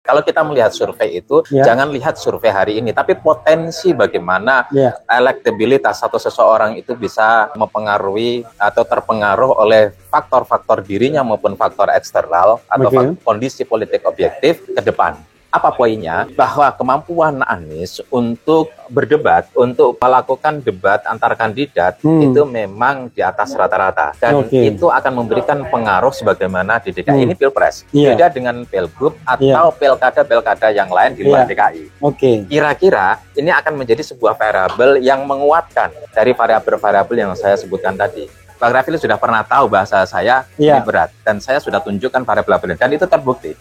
Kalau kita melihat survei itu, jangan lihat survei hari ini, tapi potensi bagaimana elektabilitas atau seseorang itu bisa mempengaruhi atau terpengaruh oleh faktor-faktor dirinya maupun faktor eksternal atau kondisi politik objektif ke depan. Apa poinnya? Bahwa kemampuan Anies untuk berdebat, untuk melakukan debat antar kandidat itu memang di atas rata-rata. Dan itu akan memberikan pengaruh sebagaimana di DKI ini Pilpres. Beda dengan Pilgub atau pilkada-pilkada yang lain di luar DKI. Kira-kira ini akan menjadi sebuah variabel yang menguatkan dari variabel-variabel yang saya sebutkan tadi. Bang Rafili sudah pernah tahu bahasa saya ini berat. Dan saya sudah tunjukkan variabel-variabel. Dan itu terbukti.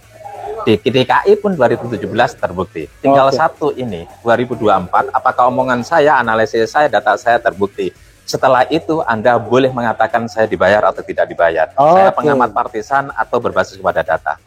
Di DKI pun 2017 terbukti. Tinggal satu ini, 2024, apakah omongan saya, analisis saya, data saya terbukti. Setelah itu, Anda boleh mengatakan saya dibayar atau tidak dibayar. Saya pengamat partisan atau berbasis kepada data.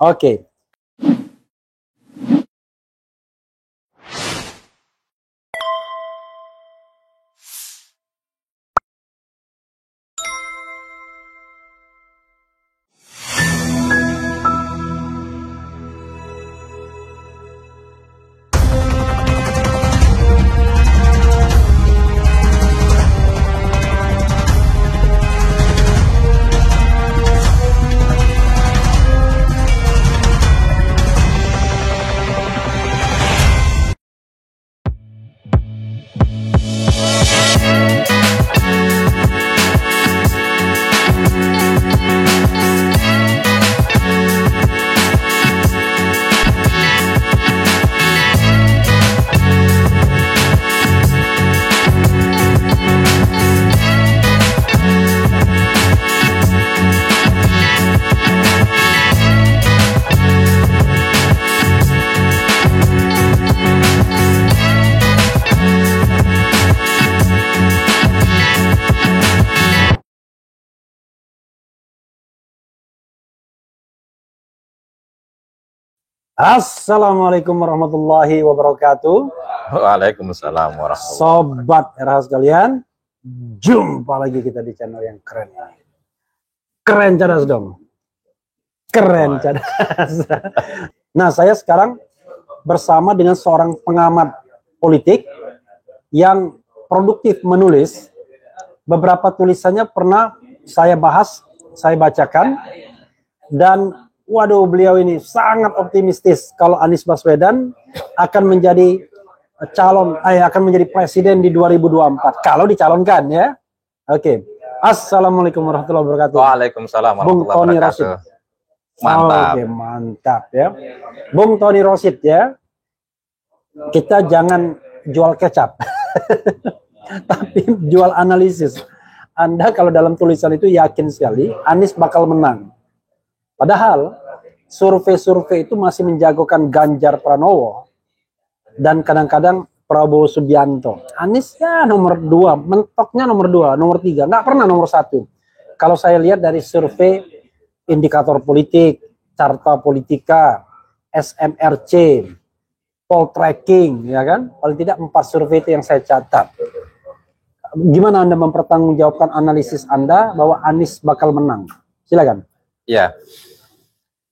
Assalamualaikum warahmatullahi wabarakatuh. Waalaikumsalam warahmatullahi wabarakatuh. Sobat RH sekalian, jumpa lagi kita di channel yang keren. Keren cerdas dong. Keren cerdas. Nah, saya sekarang bersama dengan seorang pengamat politik yang produktif menulis. Beberapa tulisannya pernah saya bahas, saya bacakan, dan waduh, beliau ini sangat optimistis kalau Anies Baswedan akan menjadi akan menjadi presiden di 2024 kalau dicalonkan ya. Assalamualaikum warahmatullahi wabarakatuh. Waalaikumsalam warahmatullahi wabarakatuh. Mantap. Mantap ya. Bung Tony Rosid ya. Kita jangan jual kecap. Tapi jual analisis. Anda kalau dalam tulisan itu yakin sekali Anies bakal menang. Padahal survei-survei itu masih menjagokan Ganjar Pranowo dan kadang-kadang Prabowo Subianto. Anies ya nomor 2, mentoknya nomor 2, nomor 3, nggak pernah nomor 1. Kalau saya lihat dari survei indikator politik, carta politika, SMRC, poll tracking, ya kan? Paling tidak 4 survei itu yang saya catat. Gimana Anda mempertanggungjawabkan analisis Anda bahwa Anies bakal menang? Silakan. Ya,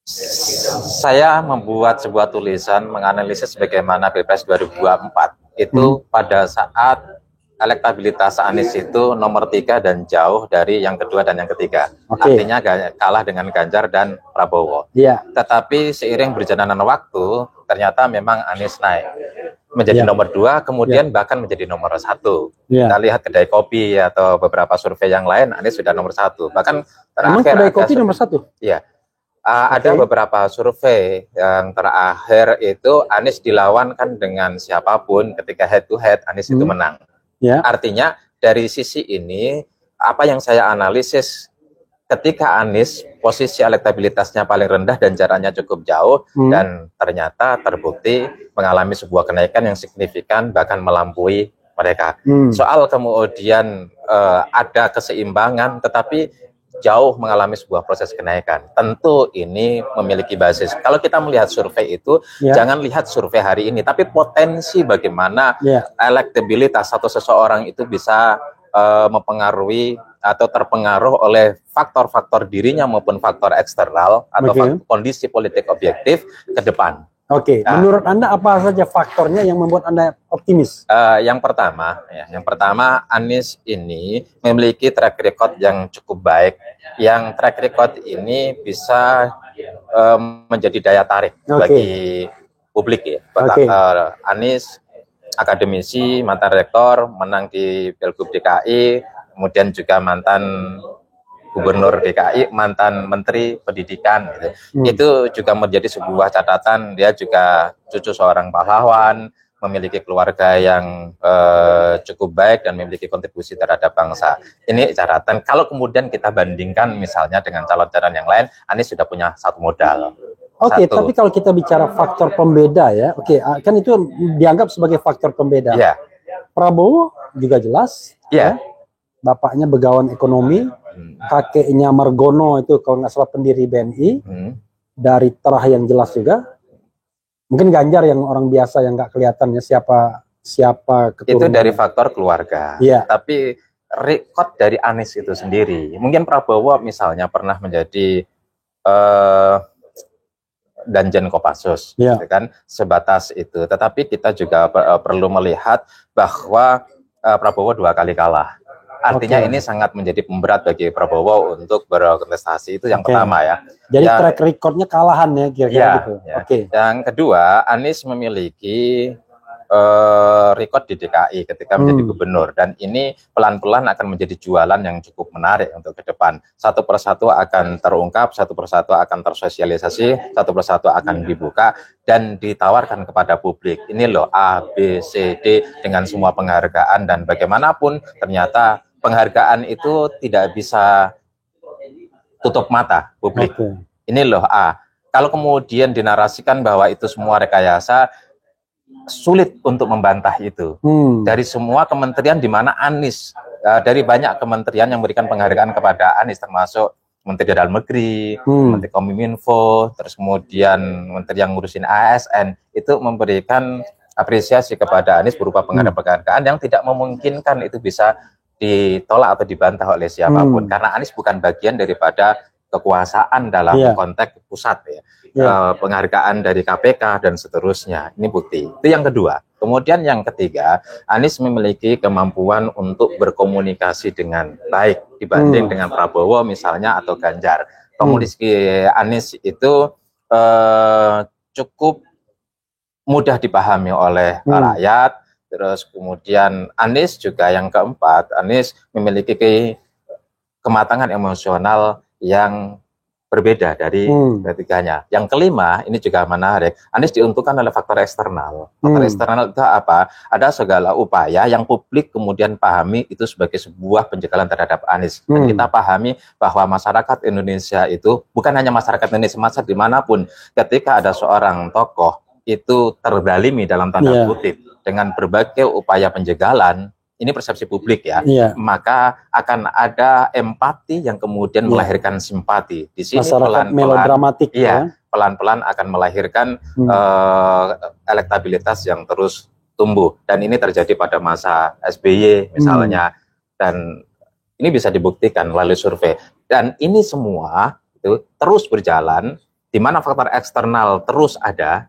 saya membuat sebuah tulisan menganalisis bagaimana Pilpres 2024 itu pada saat elektabilitas Anies itu nomor 3 dan jauh dari yang kedua dan yang ketiga. Artinya kalah dengan Ganjar dan Prabowo. Tetapi seiring berjalanan waktu ternyata memang Anies naik menjadi nomor 2, kemudian bahkan menjadi nomor 1. Kita lihat kedai kopi atau beberapa survei yang lain, Anies sudah nomor 1. Bahkan terakhir kedai kopi nomor 1. Iya. Ada beberapa survei yang terakhir itu Anies dilawan kan dengan siapapun, ketika head to head Anies itu menang. Artinya dari sisi ini apa yang saya analisis, ketika Anies posisi elektabilitasnya paling rendah dan jaraknya cukup jauh dan ternyata terbukti mengalami sebuah kenaikan yang signifikan bahkan melampaui mereka. Soal kemudian ada keseimbangan tetapi jauh mengalami sebuah proses kenaikan. Tentu ini memiliki basis. Kalau kita melihat survei itu, jangan lihat survei hari ini, tapi potensi bagaimana elektabilitas atau seseorang itu bisa mempengaruhi atau terpengaruh oleh faktor-faktor dirinya maupun faktor eksternal atau kondisi politik objektif ke depan. Oke, menurut Anda apa saja faktornya yang membuat Anda optimis? Yang pertama, Anies ini memiliki track record yang cukup baik. Yang track record ini bisa menjadi daya tarik bagi publik ya. Anies akademisi, mantan rektor, menang di Pilgub DKI, kemudian juga mantan Gubernur DKI, mantan Menteri Pendidikan gitu. Itu juga menjadi sebuah catatan. Dia juga cucu seorang pahlawan, memiliki keluarga yang cukup baik dan memiliki kontribusi terhadap bangsa. Ini catatan. Kalau kemudian kita bandingkan misalnya dengan calon-calon yang lain, Anies sudah punya satu modal. Oke, tapi kalau kita bicara faktor pembeda ya, kan itu dianggap sebagai faktor pembeda. Yeah. Prabowo juga jelas, ya, bapaknya begawan ekonomi, kakeknya Margono itu kalau nggak salah pendiri BNI, dari terah yang jelas juga. Mungkin Ganjar yang orang biasa yang nggak kelihatan ya siapa keturunannya. Itu dari faktor keluarga. Tapi rekod dari Anies itu sendiri, mungkin Prabowo misalnya pernah menjadi Danjen Kopassus, kan sebatas itu. Tetapi kita juga perlu melihat bahwa Prabowo 2 kali kalah. Artinya ini sangat menjadi pemberat bagi Prabowo untuk berkontestasi. Itu yang pertama ya. Jadi track recordnya kalahan ya kira-kira gitu. Yang kedua, Anies memiliki rekod di DKI ketika menjadi gubernur, dan ini pelan-pelan akan menjadi jualan yang cukup menarik untuk ke depan. Satu persatu akan terungkap, satu persatu akan tersosialisasi, satu persatu akan dibuka dan ditawarkan kepada publik. Ini loh A, B, C, D dengan semua penghargaan, dan bagaimanapun ternyata penghargaan itu tidak bisa tutup mata publik. Ini loh A. Kalau kemudian dinarasikan bahwa itu semua rekayasa, sulit untuk membantah itu. Dari semua kementerian di mana Anies, dari banyak kementerian yang memberikan penghargaan kepada Anies, termasuk Menteri Dalam Negeri, Menteri Kominfo, terus kemudian Menteri yang ngurusin ASN, itu memberikan apresiasi kepada Anies berupa penghargaan yang tidak memungkinkan itu bisa ditolak atau dibantah oleh siapapun, karena Anies bukan bagian daripada kekuasaan dalam konteks pusat ya. Penghargaan dari KPK dan seterusnya, ini bukti. Itu yang kedua. Kemudian yang ketiga, Anies memiliki kemampuan untuk berkomunikasi dengan baik dibanding dengan Prabowo misalnya atau Ganjar. Komunikasi Anies itu cukup mudah dipahami oleh rakyat. Terus kemudian Anies juga yang keempat, Anies memiliki kematangan emosional yang berbeda dari ketiganya. Yang kelima, ini juga menarik, Anies diuntungkan oleh faktor eksternal. Faktor eksternal itu apa? Ada segala upaya yang publik kemudian pahami itu sebagai sebuah penjagalan terhadap Anies. Dan kita pahami bahwa masyarakat Indonesia itu, bukan hanya masyarakat Indonesia, masyarakat dimanapun, ketika ada seorang tokoh itu terdalimi dalam tanda kutip dengan berbagai upaya penjagalan, ini persepsi publik ya, maka akan ada empati yang kemudian melahirkan simpati. Di sini pelan-pelan, pelan-pelan akan melahirkan elektabilitas yang terus tumbuh. Dan ini terjadi pada masa SBY misalnya, dan ini bisa dibuktikan melalui survei. Dan ini semua itu terus berjalan, di mana faktor eksternal terus ada,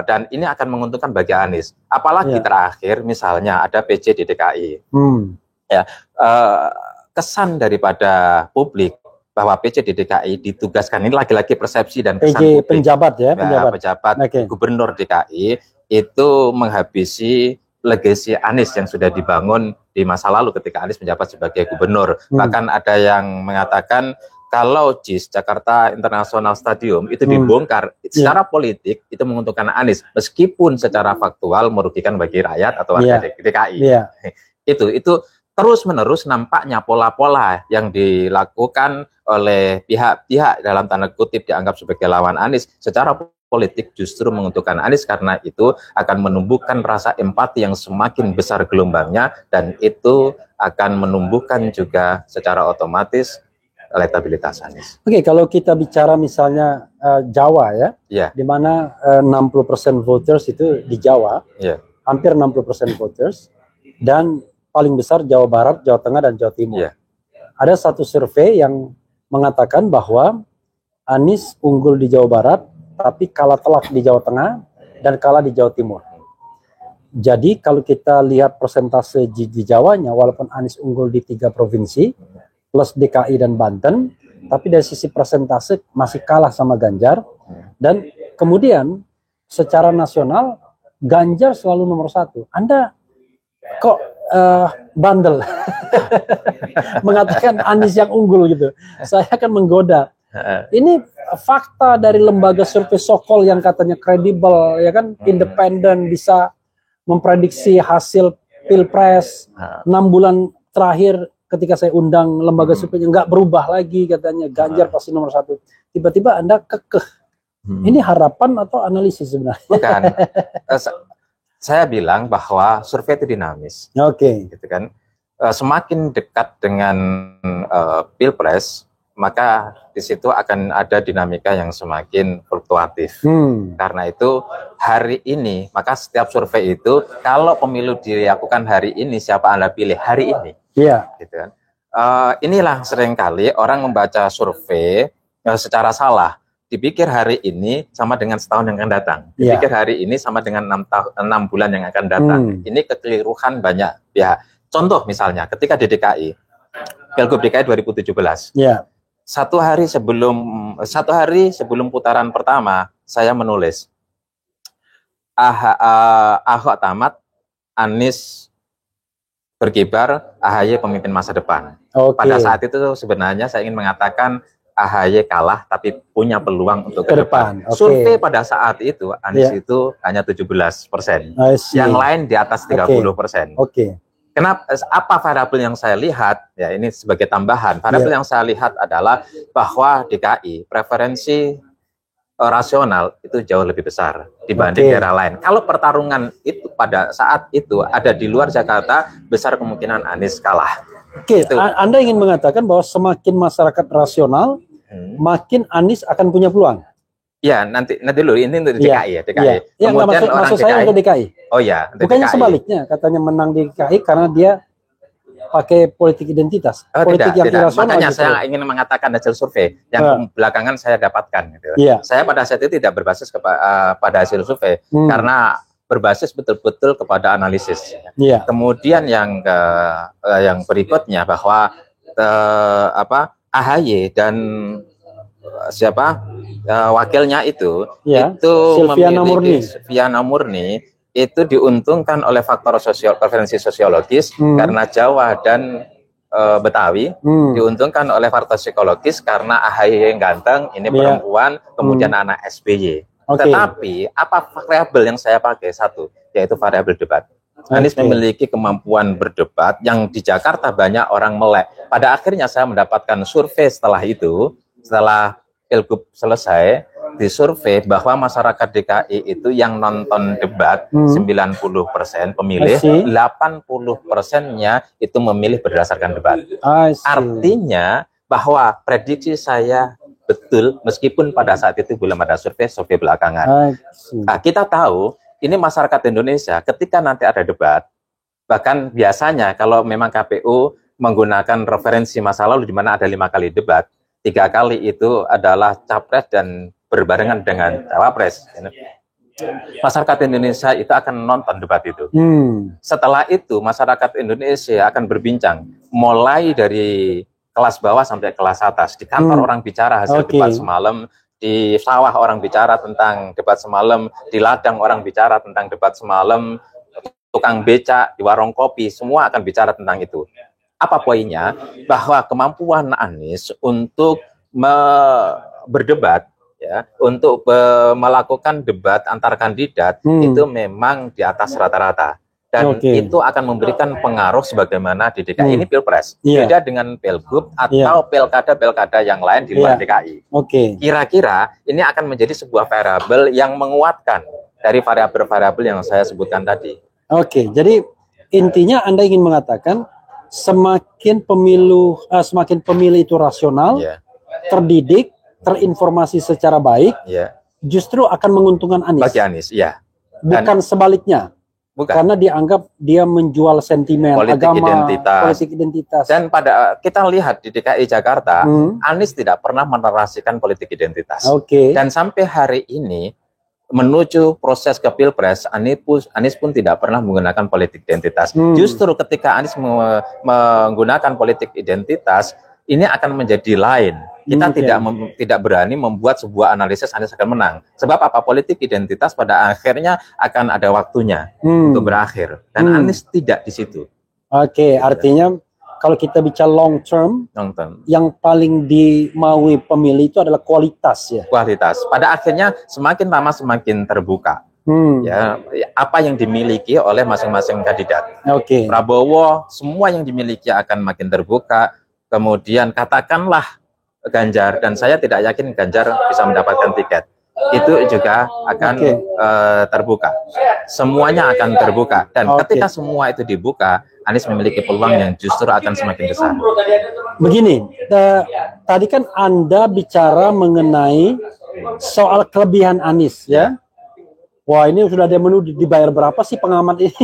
dan ini akan menguntungkan bagi Anies. Apalagi terakhir, misalnya ada PJ di DKI. Kesan daripada publik bahwa PJ di DKI ditugaskan, ini lagi-lagi persepsi dan kesan publik. Penjabat ya, penjabat gubernur DKI itu menghabisi legasi Anies yang sudah dibangun di masa lalu ketika Anies menjabat sebagai gubernur. Bahkan ada yang mengatakan, kalau JIS, Jakarta International Stadium, itu dibongkar, secara politik itu menguntungkan Anies, meskipun secara faktual merugikan bagi rakyat atau warga DKI. Itu terus-menerus nampaknya pola-pola yang dilakukan oleh pihak-pihak dalam tanda kutip dianggap sebagai lawan Anies, secara politik justru menguntungkan Anies, karena itu akan menumbuhkan rasa empati yang semakin besar gelombangnya, dan itu akan menumbuhkan juga secara otomatis elektabilitas Anies. Oke, kalau kita bicara misalnya Jawa ya, di mana 60% voters itu di Jawa, hampir 60% voters, dan paling besar Jawa Barat, Jawa Tengah, dan Jawa Timur. Ada satu survei yang mengatakan bahwa Anies unggul di Jawa Barat tapi kalah telak di Jawa Tengah dan kalah di Jawa Timur. Jadi kalau kita lihat persentase di Jawanya, walaupun Anies unggul di 3 provinsi, plus DKI dan Banten, tapi dari sisi persentase masih kalah sama Ganjar. Dan kemudian secara nasional, Ganjar selalu nomor 1. Anda kok bandel mengatakan Anies yang unggul gitu? Saya akan menggoda. Ini fakta dari lembaga survei Sokol yang katanya kredibel, ya kan, independen, bisa memprediksi hasil pilpres 6 bulan terakhir. Ketika saya undang lembaga survei nggak berubah lagi, katanya Ganjar pasti nomor 1. Tiba-tiba Anda kekeh. Ini harapan atau analisis sebenarnya? Bukan. Saya bilang bahwa survei itu dinamis. Oke. Gitu kan. Semakin dekat dengan pilpres, maka di situ akan ada dinamika yang semakin fluktuatif. Karena itu hari ini, maka setiap survei itu, kalau pemilu dilakukan hari ini, siapa Anda pilih hari ini? Iya. Gitu kan. Inilah seringkali orang membaca survei secara salah. Dipikir hari ini sama dengan setahun yang akan datang. Dipikir hari ini sama dengan 6 bulan yang akan datang. Ini kekeliruan banyak pihak. Contoh misalnya, ketika di DKI, Pilgub DKI 2017. Iya. Satu hari sebelum putaran pertama, saya menulis Ahok tamat, Anies berkibar, AHY pemimpin masa depan. Pada saat itu sebenarnya saya ingin mengatakan AHY kalah tapi punya peluang untuk ke depan. Survei pada saat itu Anies itu hanya 17%. Yang lain di atas 30%. Kenapa? Apa variabel yang saya lihat? Ya, ini sebagai tambahan. Variabel yang saya lihat adalah bahwa DKI preferensi rasional itu jauh lebih besar dibanding daerah lain. Kalau pertarungan itu pada saat itu ada di luar Jakarta, besar kemungkinan Anies kalah. Anda ingin mengatakan bahwa semakin masyarakat rasional, makin Anies akan punya peluang? Ya, nanti dulu ini untuk DKI ya, DKI. Ya, kemudian maksud saya untuk DKI. Oh ya, bukannya DKI. Sebaliknya, katanya menang di DKI karena dia pakai politik identitas, politik yang irasional. Makanya gitu. saya ingin mengatakan hasil survei yang belakangan saya dapatkan. Gitu. Saya pada saat itu tidak berbasis pada hasil survei karena berbasis betul-betul kepada analisis. Kemudian yang berikutnya bahwa AHY dan wakilnya itu Silviana Murni itu diuntungkan oleh faktor preferensi sosiologis karena Jawa dan Betawi, diuntungkan oleh faktor psikologis karena AHY yang ganteng, ini perempuan, kemudian anak SBY. Tetapi apa variabel yang saya pakai? Satu, yaitu variabel debat. Anies memiliki kemampuan berdebat yang di Jakarta banyak orang melek. Pada akhirnya saya mendapatkan survei setelah itu, setelah Pilgub selesai, disurvei bahwa masyarakat DKI itu yang nonton debat 90% pemilih, 80%-nya itu memilih berdasarkan debat. Artinya bahwa prediksi saya betul meskipun pada saat itu belum ada survei belakangan. Nah, kita tahu ini masyarakat Indonesia ketika nanti ada debat, bahkan biasanya kalau memang KPU menggunakan referensi masa lalu di mana ada 5 kali debat, 3 kali itu adalah capres dan berbarengan dengan cawapres. Masyarakat Indonesia itu akan nonton debat itu. Setelah itu masyarakat Indonesia akan berbincang mulai dari kelas bawah sampai kelas atas. Di kantor orang bicara hasil debat semalam, di sawah orang bicara tentang debat semalam, di ladang orang bicara tentang debat semalam, tukang becak di warung kopi semua akan bicara tentang itu. Apa poinnya? Bahwa kemampuan Anies untuk berdebat, ya, untuk melakukan debat antar kandidat itu memang di atas rata-rata. Dan itu akan memberikan pengaruh sebagaimana di DKI ini Pilpres. Beda dengan Pilgub atau pilkada-pilkada yang lain di luar DKI. Kira-kira ini akan menjadi sebuah variabel yang menguatkan dari variabel-variabel yang saya sebutkan tadi. Jadi intinya Anda ingin mengatakan semakin pemilih itu rasional, terdidik, terinformasi secara baik, justru akan menguntungkan Anies. Bagi Anies, bukan sebaliknya. Bukan. Karena dianggap dia menjual sentimen Politik agama, identitas. politik identitas. Dan kita lihat di DKI Jakarta, Anies tidak pernah menarasikan politik identitas. Dan sampai hari ini menuju proses ke Pilpres, Anies pun tidak pernah menggunakan politik identitas. Justru ketika Anies menggunakan politik identitas, ini akan menjadi lain. Kita tidak berani membuat sebuah analisis Anies akan menang. Sebab apa? Politik identitas pada akhirnya akan ada waktunya untuk berakhir. Dan Anies tidak di situ. Artinya kalau kita bicara long term, yang paling dimaui pemilih itu adalah kualitas ya. Kualitas. Pada akhirnya semakin lama semakin terbuka. Ya, apa yang dimiliki oleh masing-masing kandidat. Prabowo, semua yang dimiliki akan makin terbuka. Kemudian katakanlah Ganjar, dan saya tidak yakin Ganjar bisa mendapatkan tiket, itu juga akan terbuka. Semuanya akan terbuka, dan ketika semua itu dibuka, Anies memiliki peluang yang justru akan semakin besar. Begini, tadi kan Anda bicara mengenai soal kelebihan Anies ya. Wah, ini sudah ada menu dibayar berapa sih pengamat ini?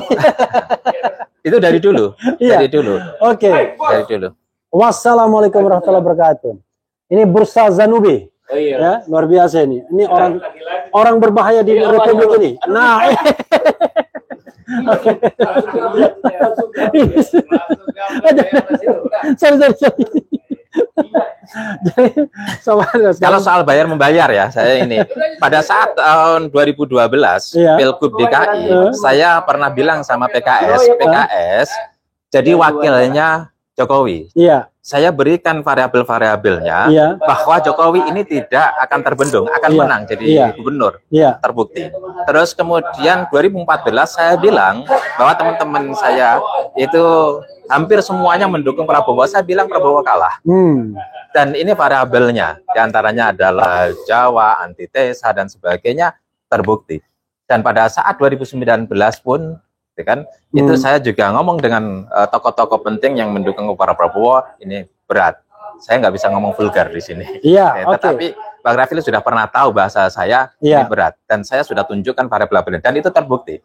Itu dari dulu. Dari dulu. Dari dulu. Wassalamualaikum warahmatullahi wabarakatuh. Ini Bursa Zanubi, ya, luar biasa ini. Ini orang berbahaya di Republik ini. Nah, kalau soal bayar membayar ya, saya ini pada saat tahun 2012 Pilgub DKI, saya pernah bilang sama PKS jadi wakilnya Jokowi. Saya berikan variabel-variabelnya bahwa Jokowi ini tidak akan terbendung, akan menang jadi gubernur. Terbukti. Terus kemudian 2014 saya bilang bahwa teman-teman saya itu hampir semuanya mendukung Prabowo. Saya bilang Prabowo kalah. Dan ini variabelnya, diantaranya adalah Jawa, antitesa dan sebagainya, terbukti. Dan pada saat 2019 pun itu saya juga ngomong dengan tokoh-tokoh penting yang mendukung para Prabowo, ini berat. Saya nggak bisa ngomong vulgar di sini. Tetapi Bang Rafil sudah pernah tahu bahasa saya ini berat, dan saya sudah tunjukkan variabel dan itu terbukti.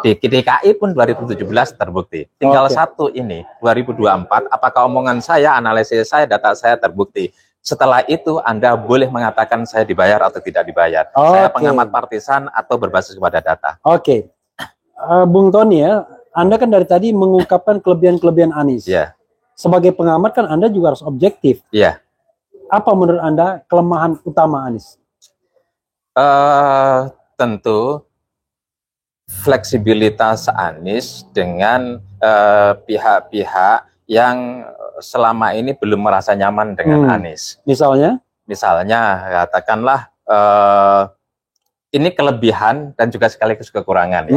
Di DKI pun 2017 terbukti. Tinggal satu ini 2024. Apakah omongan saya, analisis saya, data saya terbukti? Setelah itu Anda boleh mengatakan saya dibayar atau tidak dibayar. Saya pengamat partisan atau berbasis kepada data. Bung Tony ya, Anda kan dari tadi mengungkapkan kelebihan-kelebihan Anies. Sebagai pengamat kan Anda juga harus objektif. Apa menurut Anda kelemahan utama Anies? Tentu fleksibilitas Anies dengan pihak-pihak yang selama ini belum merasa nyaman dengan Anies. Misalnya? Misalnya katakanlah ini kelebihan dan juga sekaligus kekurangan.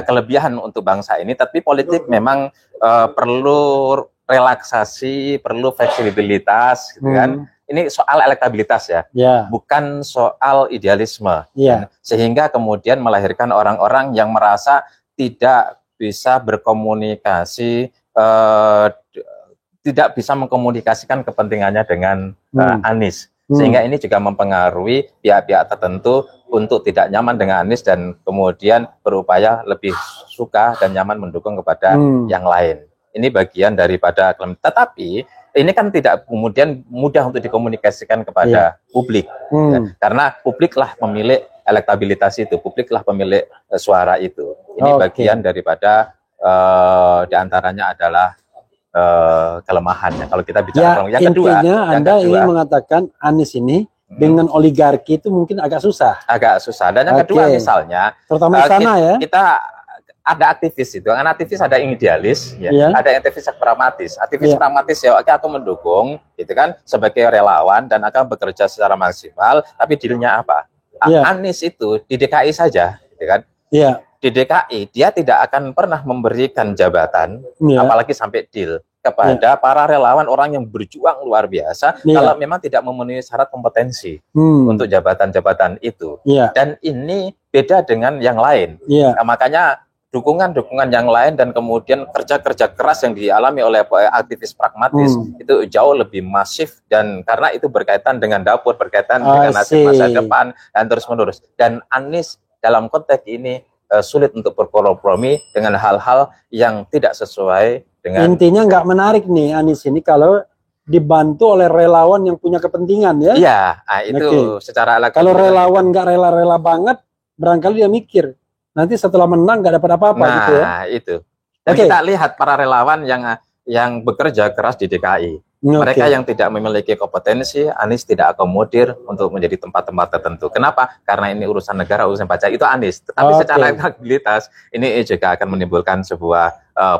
Kelebihan untuk bangsa ini, tapi politik memang perlu relaksasi, perlu fleksibilitas, gitu kan. Ini soal elektabilitas ya, bukan soal idealisme. Sehingga kemudian melahirkan orang-orang yang merasa tidak bisa berkomunikasi, tidak bisa mengkomunikasikan kepentingannya dengan Anies. Sehingga ini juga mempengaruhi pihak-pihak tertentu untuk tidak nyaman dengan Anies dan kemudian berupaya lebih suka dan nyaman mendukung kepada yang lain. Ini bagian daripada klaim. Tetapi ini kan tidak kemudian mudah untuk dikomunikasikan kepada publik. Karena publiklah pemilik elektabilitas itu, publiklah pemilik suara itu. Ini bagian daripada diantaranya adalah kelemahannya. Kalau kita bicara yang kedua, Anda ingin mengatakan Anies ini dengan oligarki itu mungkin agak susah. Dan yang kedua misalnya, terutama sana ya. Kita ada aktivis itu, kan aktivis ada yang idealis, ada yang aktivis yang pragmatis. Aktivis pragmatis ya, aku mendukung, gitu kan, sebagai relawan dan akan bekerja secara maksimal. Tapi dealnya apa? Anies itu di DKI saja, gitu kan? Di DKI dia tidak akan pernah memberikan jabatan, apalagi sampai deal kepada para relawan, orang yang berjuang luar biasa kalau memang tidak memenuhi syarat kompetensi untuk jabatan-jabatan itu. Dan ini beda dengan yang lain. Nah, makanya dukungan-dukungan yang lain dan kemudian kerja-kerja keras yang dialami oleh aktivis pragmatis itu jauh lebih masif, dan karena itu berkaitan dengan dapur, berkaitan dengan nasib masa depan dan terus-menerus. Dan Anies dalam konteks ini sulit untuk berkompromi dengan hal-hal yang tidak sesuai dengan. Intinya nggak menarik nih Anies ini kalau dibantu oleh relawan yang punya kepentingan ya. Iya, nah itu secara elektabilitas. Kalau relawan nggak rela-rela banget, barangkali dia mikir nanti setelah menang nggak dapat apa-apa gitu ya. Nah itu. Dan kita lihat para relawan yang bekerja keras di DKI. Mereka yang tidak memiliki kompetensi, Anies tidak akomodir untuk menjadi tempat-tempat tertentu. Kenapa? Karena ini urusan negara, urusan pajak, itu Anies. Tetapi secara elektabilitas, ini juga akan menimbulkan sebuah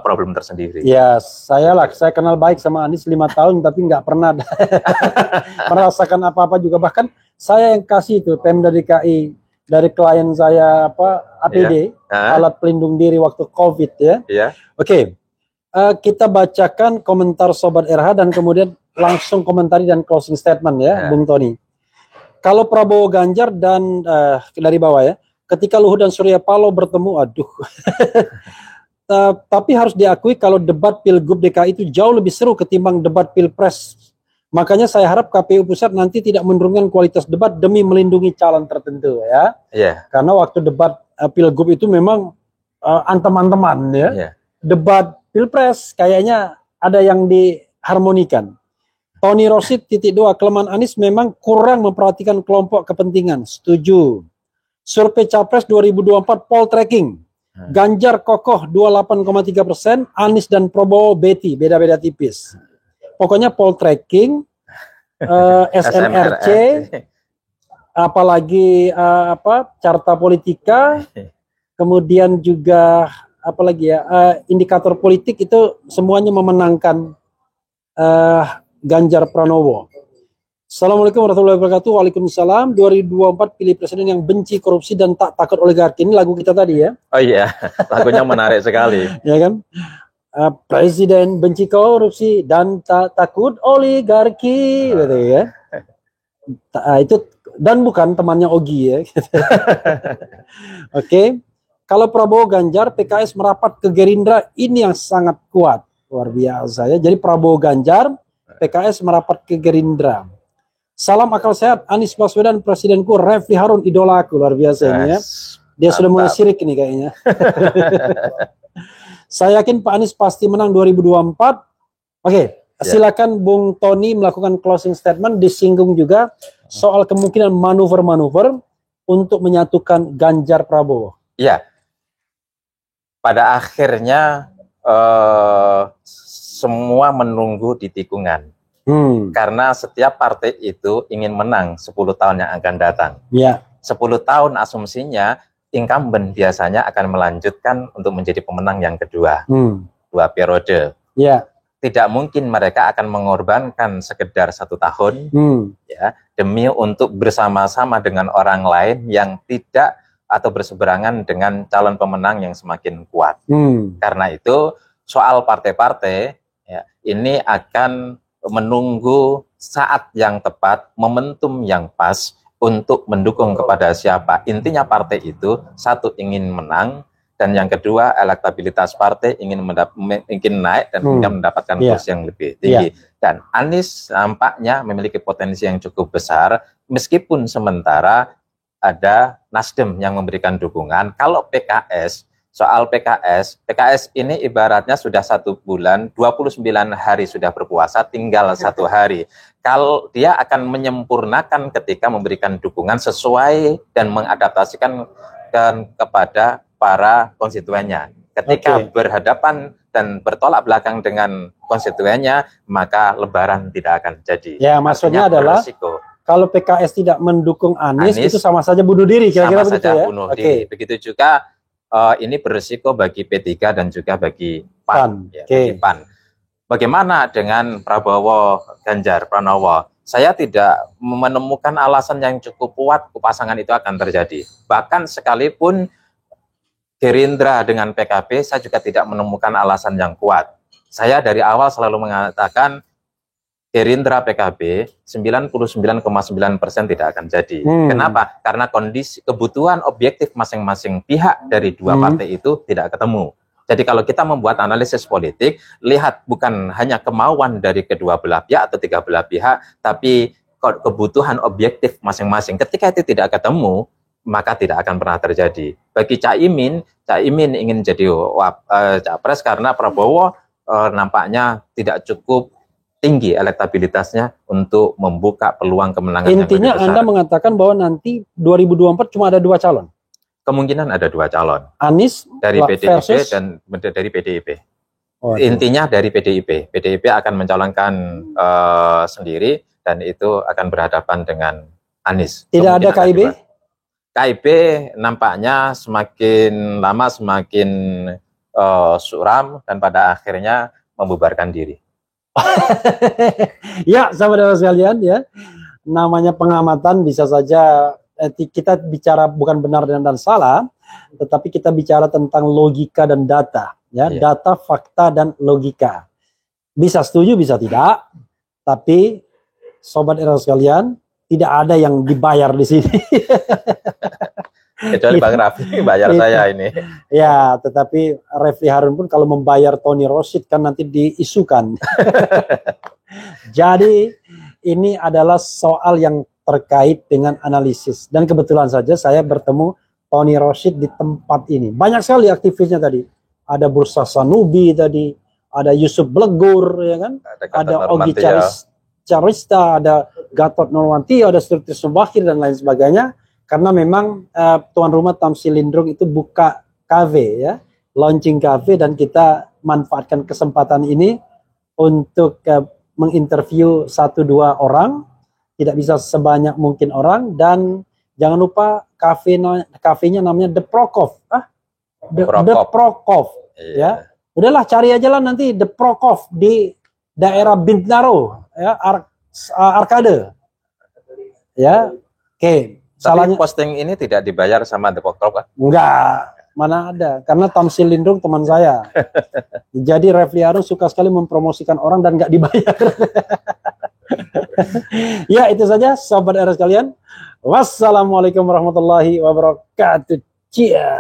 problem tersendiri. Ya, saya kenal baik sama Anies 5 tahun, tapi nggak pernah merasakan apa-apa juga. Bahkan saya yang kasih itu Pemda DKI dari klien saya APD, alat pelindung diri waktu COVID ya. Oke. Kita bacakan komentar Sobat RH dan kemudian langsung komentari dan closing statement ya, Bung Tony. Kalau Prabowo Ganjar dan dari bawah ya, ketika Luhut dan Surya Paloh bertemu, aduh. Tapi harus diakui kalau debat Pilgub DKI itu jauh lebih seru ketimbang debat Pilpres. Makanya saya harap KPU Pusat nanti tidak menurunkan kualitas debat demi melindungi calon tertentu ya. Karena waktu debat Pilgub itu memang antem-anteman ya. Debat Pilpres kayaknya ada yang diharmonikan. Tony Rosid _2, kelemahan Anies memang kurang memperhatikan kelompok kepentingan. Setuju. Survei Capres 2024 poll tracking. Ganjar kokoh 28,3%, Anies dan Prabowo beda-beda tipis. Pokoknya poll tracking, SMRC, apalagi Carta Politika, kemudian juga apalagi ya indikator politik itu semuanya memenangkan Ganjar Pranowo. Assalamualaikum warahmatullahi wabarakatuh. Waalaikumsalam. 2024 pilih presiden yang benci korupsi dan tak takut oligarki. Ini lagu kita tadi ya. Oh iya, lagunya menarik sekali. Ya kan? Presiden benci korupsi dan tak takut oligarki, gitu ya. Itu dan bukan temannya Ogi ya. Oke. Kalau Prabowo Ganjar, PKS merapat ke Gerindra, ini yang sangat kuat. Luar biasa ya. Jadi Prabowo Ganjar, PKS merapat ke Gerindra. Salam akal sehat, Anies Baswedan, presidenku, Refli Harun, idolaku. Luar biasa ini ya. Dia sudah mulai sirik ini kayaknya. Saya yakin Pak Anies pasti menang 2024. Oke, silakan Bung Tony melakukan closing statement. Disinggung juga soal kemungkinan manuver-manuver untuk menyatukan Ganjar Prabowo. Iya. Pada akhirnya semua menunggu di tikungan. Karena setiap partai itu ingin menang 10 tahun yang akan datang. 10 tahun asumsinya incumbent biasanya akan melanjutkan untuk menjadi pemenang yang kedua. 2 periode. Tidak mungkin mereka akan mengorbankan sekedar 1 tahun ya, demi untuk bersama-sama dengan orang lain yang tidak atau berseberangan dengan calon pemenang yang semakin kuat. Karena itu soal partai-partai ya, ini akan menunggu saat yang tepat, momentum yang pas untuk mendukung kepada siapa. Intinya partai itu satu ingin menang, dan yang kedua elektabilitas partai ingin naik dan ingin mendapatkan kursi yang lebih tinggi. Dan Anies nampaknya memiliki potensi yang cukup besar, meskipun sementara ada Nasdem yang memberikan dukungan. Kalau PKS, soal PKS ini ibaratnya sudah 1 bulan, 29 hari sudah berpuasa, tinggal 1 hari. Kalau dia akan menyempurnakan ketika memberikan dukungan sesuai dan mengadaptasikan kepada para konstituennya. Ketika berhadapan dan bertolak belakang dengan konstituennya, maka Lebaran tidak akan jadi. Ya, maksudnya adalah beresiko. Kalau PKS tidak mendukung Anies itu sama saja bunuh diri, kira-kira begitu ya? Bunuh diri. Begitu juga ini berisiko bagi P3 dan juga bagi PAN. Bagi PAN. Bagaimana dengan Prabowo Ganjar Pranowo? Saya tidak menemukan alasan yang cukup kuat pasangan itu akan terjadi. Bahkan sekalipun Gerindra dengan PKB, saya juga tidak menemukan alasan yang kuat. Saya dari awal selalu mengatakan Gerindra PKB 99,9% tidak akan jadi. Kenapa? Karena kondisi kebutuhan objektif masing-masing pihak dari dua partai itu tidak ketemu. Jadi kalau kita membuat analisis politik, lihat bukan hanya kemauan dari kedua belah pihak atau tiga belah pihak, tapi kebutuhan objektif masing-masing. Ketika itu tidak ketemu, maka tidak akan pernah terjadi. bagi Caimin ingin jadi capres karena Prabowo nampaknya tidak cukup tinggi elektabilitasnya untuk membuka peluang kemenangan. Intinya Anda mengatakan bahwa nanti 2024 cuma ada 2 calon. Kemungkinan ada 2 calon. Anies dari PDIP dan dari PDIP. Intinya dari PDIP. PDIP akan mencalonkan sendiri dan itu akan berhadapan dengan Anies. Tidak ada KIB? KIB nampaknya semakin lama semakin suram dan pada akhirnya membubarkan diri. Ya, sahabat sekalian ya. Namanya pengamatan bisa saja kita bicara bukan benar dan salah, tetapi kita bicara tentang logika dan data, ya, data, fakta dan logika. Bisa setuju, bisa tidak, tapi sobat era sekalian, tidak ada yang dibayar di sini. Kecuali Bang Raffi bayar saya ini. Ya, tetapi Refli Harun pun kalau membayar Tony Rosid kan nanti diisukan. Jadi ini adalah soal yang terkait dengan analisis. Dan kebetulan saja saya bertemu Tony Rosid di tempat ini. Banyak sekali aktivisnya tadi. Ada Bursa Sanubi tadi, ada Yusuf Blegur, ya kan? Ada Ogi Carista, ada Gatot Nurmantio, ada Struktur Subakir dan lain sebagainya. Karena memang tuan rumah Tamsil Lindrung itu buka kafe, ya, launching kafe, dan kita manfaatkan kesempatan ini untuk menginterview 1-2 orang. Tidak bisa sebanyak mungkin orang, dan jangan lupa kafenya namanya The Prokov. The Prokov, ya. Udahlah cari aja lah nanti The Prokov di daerah Bintaro, ya, Arkade. Ya. Oke. Salahnya posting ini tidak dibayar sama The Prokov kan? Enggak. Mana ada, karena Tamsil Lindrung teman saya. Jadi Refli Harun suka sekali mempromosikan orang dan nggak dibayar. Ya, itu saja sobat era sekalian. Wassalamualaikum warahmatullahi wabarakatuh. Cia.